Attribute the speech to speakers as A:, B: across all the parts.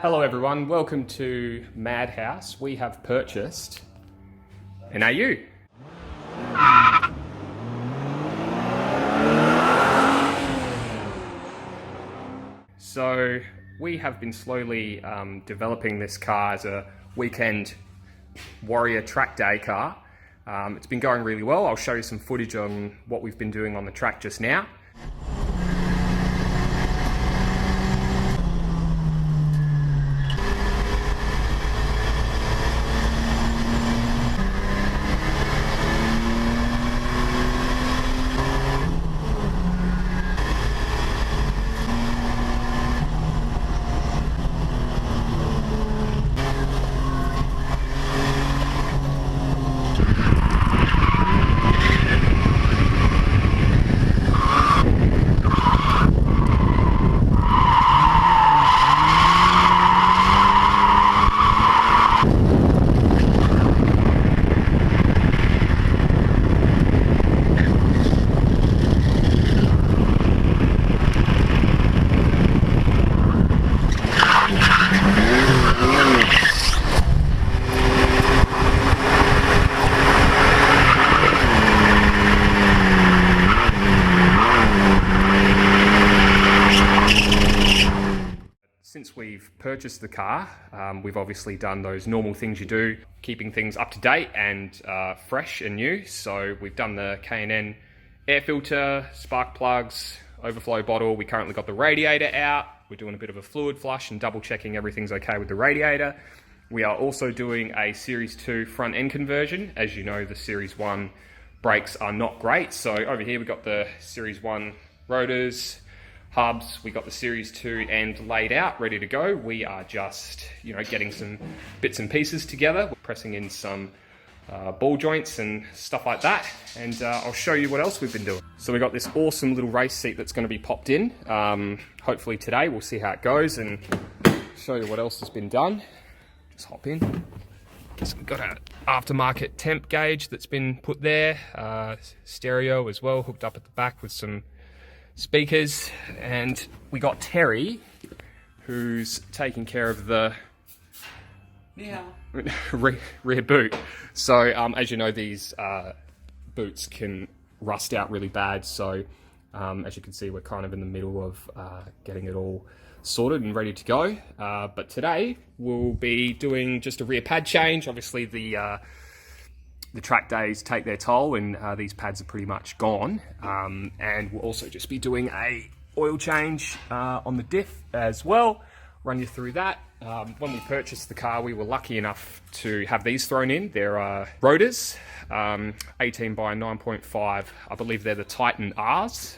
A: Hello everyone, welcome to Madhouse. We have purchased an AU. So we have been slowly developing this car as a weekend warrior track day car. It's been going really well. I'll show you some footage on what we've been doing on the track just now. Since we've purchased the car, we've obviously done those normal things you do, keeping things up to date and fresh and new. So we've done the K&N air filter, spark plugs, overflow bottle. We currently got the radiator out. We're doing a bit of a fluid flush and double checking everything's okay with the radiator. We are also doing a Series 2 front end conversion. As you know, the Series 1 brakes are not great. So over here we've got the Series 1 rotors, hubs. We got the Series 2 end laid out, ready to go. We are just, getting some bits and pieces together. We're pressing in some ball joints and stuff like that. And I'll show you what else we've been doing. So we got this awesome little race seat that's going to be popped in. Hopefully today, we'll see how it goes and show you what else has been done. Just hop in. So we've got an aftermarket temp gauge that's been put there. Stereo as well, hooked up at the back with some speakers, and we got Terry, who's taking care of the rear boot. So as you know, these boots can rust out really bad. So as you can see, we're kind of in the middle of getting it all sorted and ready to go. But today we'll be doing just a rear pad change. Obviously the track days take their toll, and these pads are pretty much gone. And we'll also just be doing a oil change on the diff as well. Run you through that. When we purchased the car, we were lucky enough to have these thrown in. They're rotors, 18 by 9.5. I believe they're the Titan R's.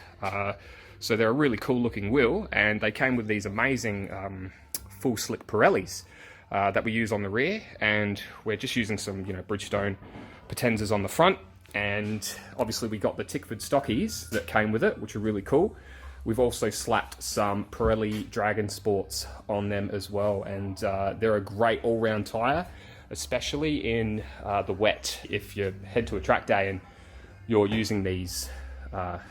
A: So they're a really cool looking wheel, and they came with these amazing full slick Pirellis that we use on the rear. And we're just using some, Bridgestone Potenzas on the front, and obviously we got the Tickford stockies that came with it, which are really cool. We've also slapped some Pirelli Dragon Sports on them as well, and they're a great all-round tyre, especially in the wet. If you head to a track day and you're using these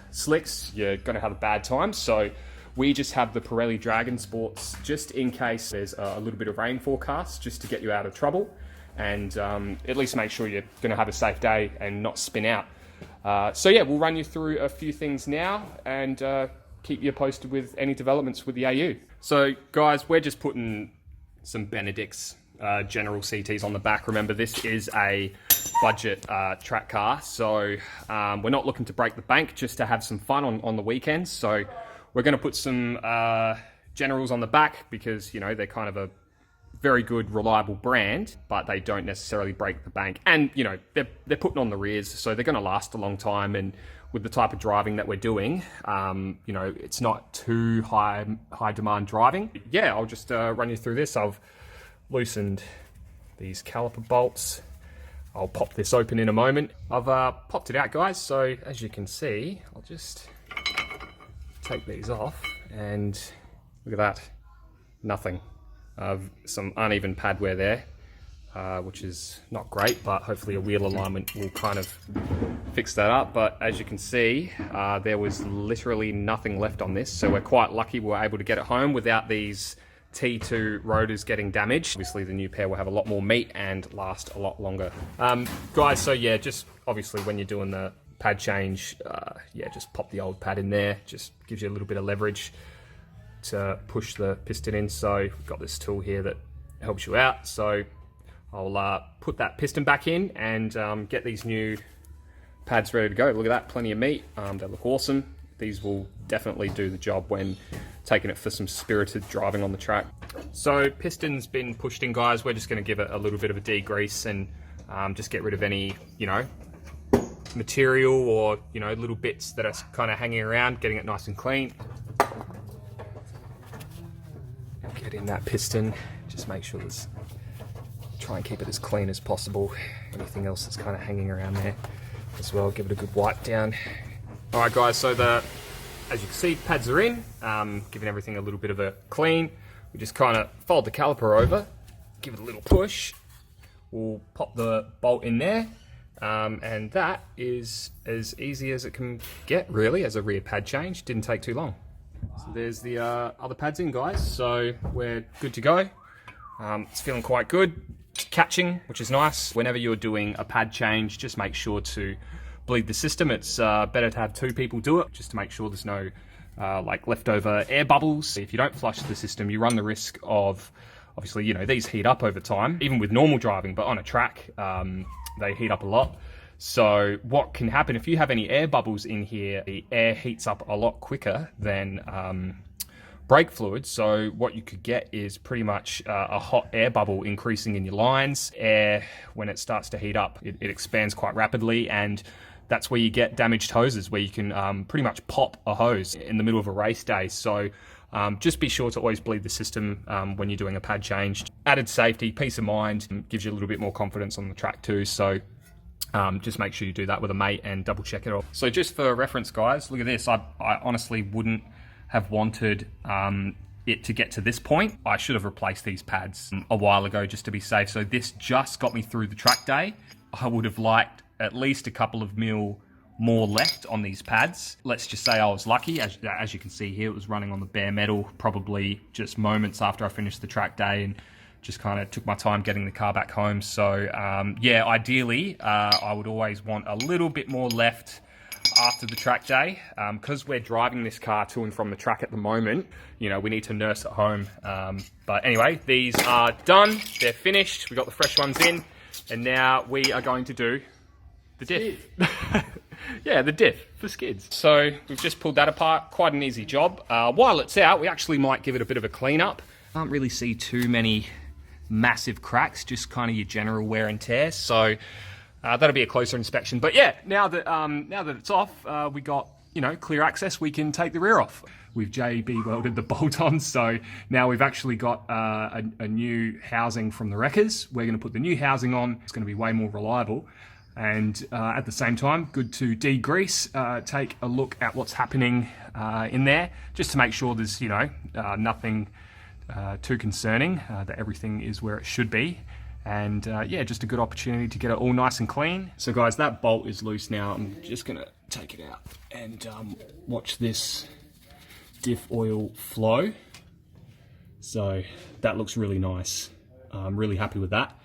A: slicks, you're going to have a bad time. So we just have the Pirelli Dragon Sports just in case there's a little bit of rain forecast, just to get you out of trouble. And at least make sure you're going to have a safe day and not spin out. So yeah, we'll run you through a few things now and keep you posted with any developments with the AU. So guys, we're just putting some Benedict's General CTs on the back. Remember, this is a budget track car, so we're not looking to break the bank, just to have some fun on the weekends. So we're going to put some Generals on the back because, they're kind of a very good, reliable brand, but they don't necessarily break the bank. And, they're putting on the rears, so they're going to last a long time. And with the type of driving that we're doing, it's not too high demand driving. Yeah, I'll just run you through this. I've loosened these caliper bolts. I'll pop this open in a moment. I've popped it out, guys. So as you can see, I'll just take these off, and look at that, nothing. Some uneven pad wear there, which is not great, but hopefully a wheel alignment will kind of fix that up. But as you can see, there was literally nothing left on this, so we're quite lucky we were able to get it home without these T2 rotors getting damaged. Obviously the new pair will have a lot more meat and last a lot longer. Guys, so yeah, just obviously when you're doing the pad change, yeah, just pop the old pad in there. Just gives you a little bit of leverage to push the piston in. So we've got this tool here that helps you out. So I'll put that piston back in and get these new pads ready to go. Look at that, plenty of meat. They look awesome. These will definitely do the job when taking it for some spirited driving on the track. So piston's been pushed in, guys. We're just going to give it a little bit of a degrease and just get rid of any, you know, material or, you know, little bits that are kind of hanging around, getting it nice and clean. Get in that piston, just make sure there's, try and keep it as clean as possible. Anything else that's kind of hanging around there as well, give it a good wipe down. All right, guys, so as you can see, pads are in, giving everything a little bit of a clean. We just kind of fold the caliper over, give it a little push. We'll pop the bolt in there, and that is as easy as it can get, really, as a rear pad change. Didn't take too long. So there's the other pads in, guys, so we're good to go. It's feeling quite good. It's catching, which is nice. Whenever you're doing a pad change, just make sure to bleed the system. It's better to have 2 people do it, just to make sure there's no like leftover air bubbles. If you don't flush the system, you run the risk of, obviously, you know, these heat up over time, even with normal driving, but on a track, they heat up a lot. So what can happen if you have any air bubbles in here, the air heats up a lot quicker than brake fluid. So what you could get is pretty much a hot air bubble increasing in your lines. Air, when it starts to heat up, it expands quite rapidly, and that's where you get damaged hoses, where you can pretty much pop a hose in the middle of a race day. So just be sure to always bleed the system when you're doing a pad change. Added safety, peace of mind, gives you a little bit more confidence on the track too. So just make sure you do that with a mate and double check it all. So just for reference, guys, look at this. I honestly wouldn't have wanted it to get to this point. I should have replaced these pads a while ago just to be safe. So this just got me through the track day. I would have liked at least a couple of mil more left on these pads. Let's just say I was lucky. As you can see here, it was running on the bare metal, probably just moments after I finished the track day, and just kind of took my time getting the car back home. So yeah, ideally, I would always want a little bit more left after the track day. Because we're driving this car to and from the track at the moment, you know, we need to nurse at home. But anyway, these are done. They're finished. We got the fresh ones in, and now we are going to do the diff. Yeah, the diff for skids. So we've just pulled that apart. Quite an easy job. While it's out, we actually might give it a bit of a clean up. Can't really see too many massive cracks, just kind of your general wear and tear. So that'll be a closer inspection. But yeah, now that it's off, we got, you know, clear access. We can take the rear off. We've JB welded the bolt on, so now we've actually got a new housing from the wreckers. We're going to put the new housing on. It's going to be way more reliable. And at the same time, good to degrease, take a look at what's happening in there, just to make sure there's, you know, nothing too concerning, that everything is where it should be. And yeah, just a good opportunity to get it all nice and clean. So guys, that bolt is loose now. I'm just gonna take it out and watch this diff oil flow. So that looks really nice. I'm really happy with that.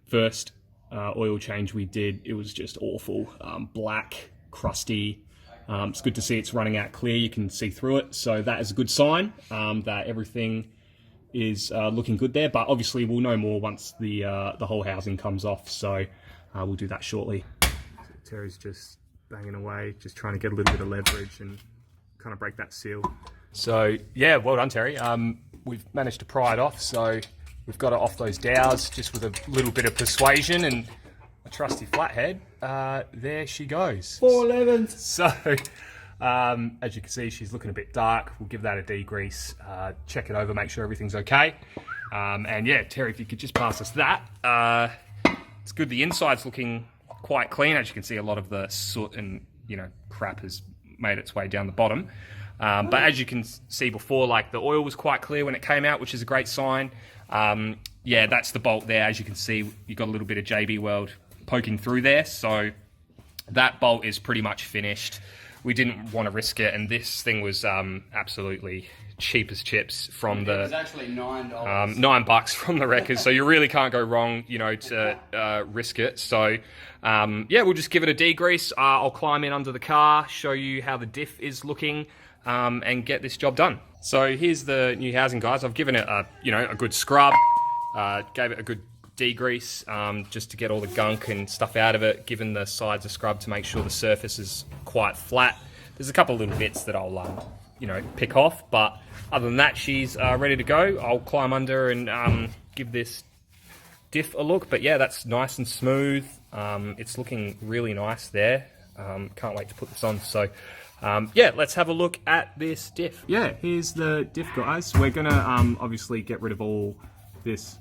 A: First oil change we did, it was just awful. Black, crusty. It's good to see it's running out clear. You can see through it. So that is a good sign that everything is looking good there. But obviously we'll know more once the whole housing comes off. So we'll do that shortly. So Terry's just banging away, just trying to get a little bit of leverage and kind of break that seal. So yeah, well done, Terry. We've managed to pry it off. So we've got it off those dowels just with a little bit of persuasion and a trusty flathead. There she goes. 411s. So, as you can see, she's looking a bit dark. We'll give that a degrease, check it over, make sure everything's okay. And yeah, Terry, if you could just pass us that. It's good. The inside's looking quite clean. As you can see, a lot of the soot and, you know, crap has made its way down the bottom. But as you can see before, like, the oil was quite clear when it came out, which is a great sign. Yeah, that's the bolt there. As you can see, you got a little bit of JB Weld poking through there. So that bolt is pretty much finished. We didn't want to risk it, and this thing was absolutely cheap as chips from the...
B: It was actually $9.
A: $9 from the wreckers, so you really can't go wrong, you know, to risk it. So, yeah, we'll just give it a degrease. I'll climb in under the car, show you how the diff is looking, and get this job done. So here's the new housing, guys. I've given it a, you know, a good scrub, gave it a good degrease, just to get all the gunk and stuff out of it, given the sides a scrub to make sure the surface is quite flat. There's a couple of little bits that I'll, you know, pick off, but other than that, she's ready to go. I'll climb under and give this diff a look, but yeah, that's nice and smooth. It's looking really nice there. Can't wait to put this on. So yeah, let's have a look at this diff. Yeah, here's the diff, guys. We're gonna obviously get rid of all this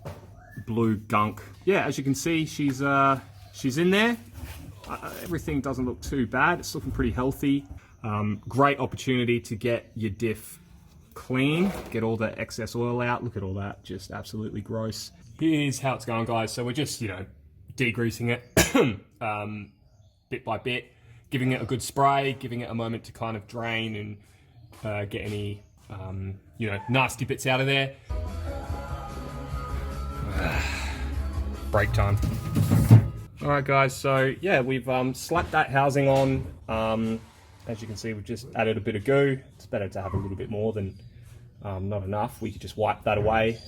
A: blue gunk. Yeah, as you can see, she's in there. Everything doesn't look too bad. It's looking pretty healthy. Great opportunity to get your diff clean, get all the excess oil out. Look at all that, just absolutely gross. Here's how it's going, guys. So we're just, you know, degreasing it bit by bit, giving it a good spray, giving it a moment to kind of drain and get any, you know, nasty bits out of there. Break time. All right, guys, so yeah, we've slapped that housing on. As you can see, we've just added a bit of goo. It's better to have a little bit more than not enough. We could just wipe that away.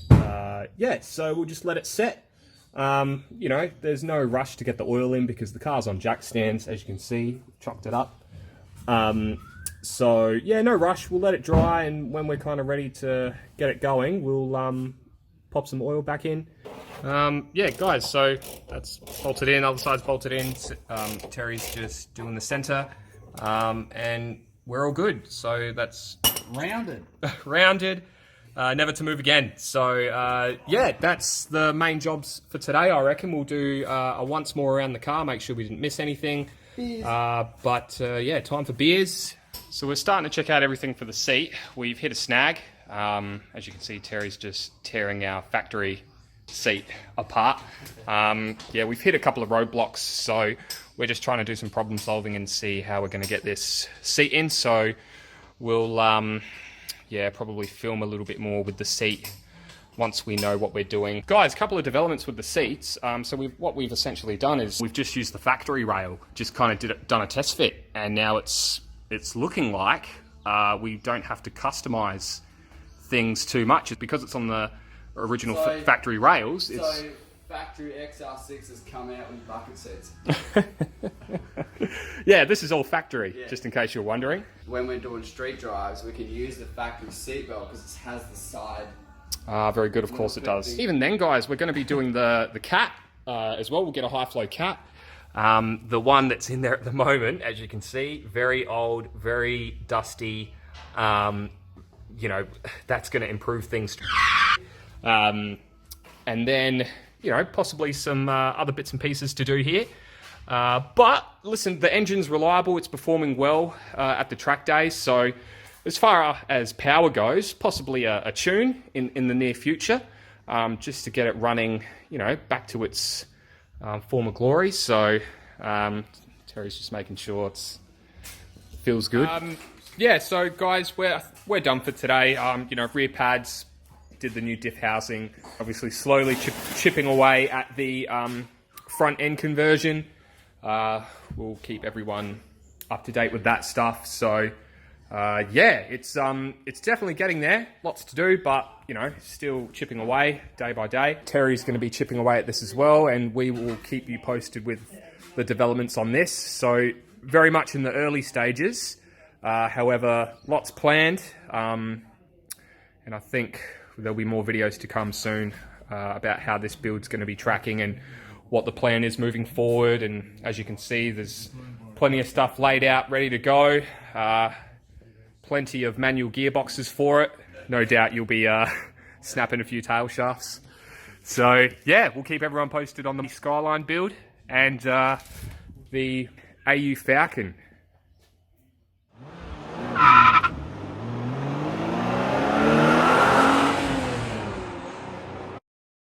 A: Yeah, so we'll just let it set. You know, there's no rush to get the oil in because the car's on jack stands, as you can see, chopped it up. So yeah, no rush. We'll let it dry, and when we're kind of ready to get it going, we'll pop some oil back in. Yeah, guys, so that's bolted in, other side's bolted in. Terry's just doing the center. And we're all good. So that's
B: Rounded.
A: rounded, never to move again. So yeah, that's the main jobs for today. I reckon we'll do a once more around the car, make sure we didn't miss anything. But yeah, time for beers. So we're starting to check out everything for the seat. We've hit a snag. As you can see, Terry's just tearing our factory seat apart. Yeah, we've hit a couple of roadblocks, so we're just trying to do some problem solving and see how we're going to get this seat in. So we'll yeah, probably film a little bit more with the seat once we know what we're doing. Guys, a couple of developments with the seats. So what we've essentially done is we've just used the factory rail, just kind of done a test fit, and now it's looking like we don't have to customize things too much. It's because it's on the original factory rails.
B: So factory XR6 has come out with bucket seats.
A: Yeah, this is all factory, just in case you're wondering.
B: When we're doing street drives, we can use the factory seatbelt because it has the side.
A: Very good, of course it does. Even then, guys, we're going to be doing the cat as well. We'll get a high flow cat. The one that's in there at the moment, as you can see, very old, very dusty. You know, that's going to improve things. And then, you know, possibly some other bits and pieces to do here. But listen, the engine's reliable. It's performing well at the track days. So as far as power goes, possibly a tune in the near future, just to get it running, you know, back to its former glory. So Terry's just making sure it feels good. Yeah, so guys, we're done for today. You know, rear pads, did the new diff housing, obviously slowly chipping away at the front end conversion. We'll keep everyone up to date with that stuff. So yeah, it's definitely getting there. Lots to do, but you know, still chipping away day by day. Terry's going to be chipping away at this as well, and we will keep you posted with the developments on this. So very much in the early stages. However, lots planned, and I think there'll be more videos to come soon about how this build's going to be tracking and what the plan is moving forward. And as you can see, there's plenty of stuff laid out, ready to go. Plenty of manual gearboxes for it. No doubt you'll be snapping a few tail shafts. So yeah, we'll keep everyone posted on the Skyline build and the AU Falcon.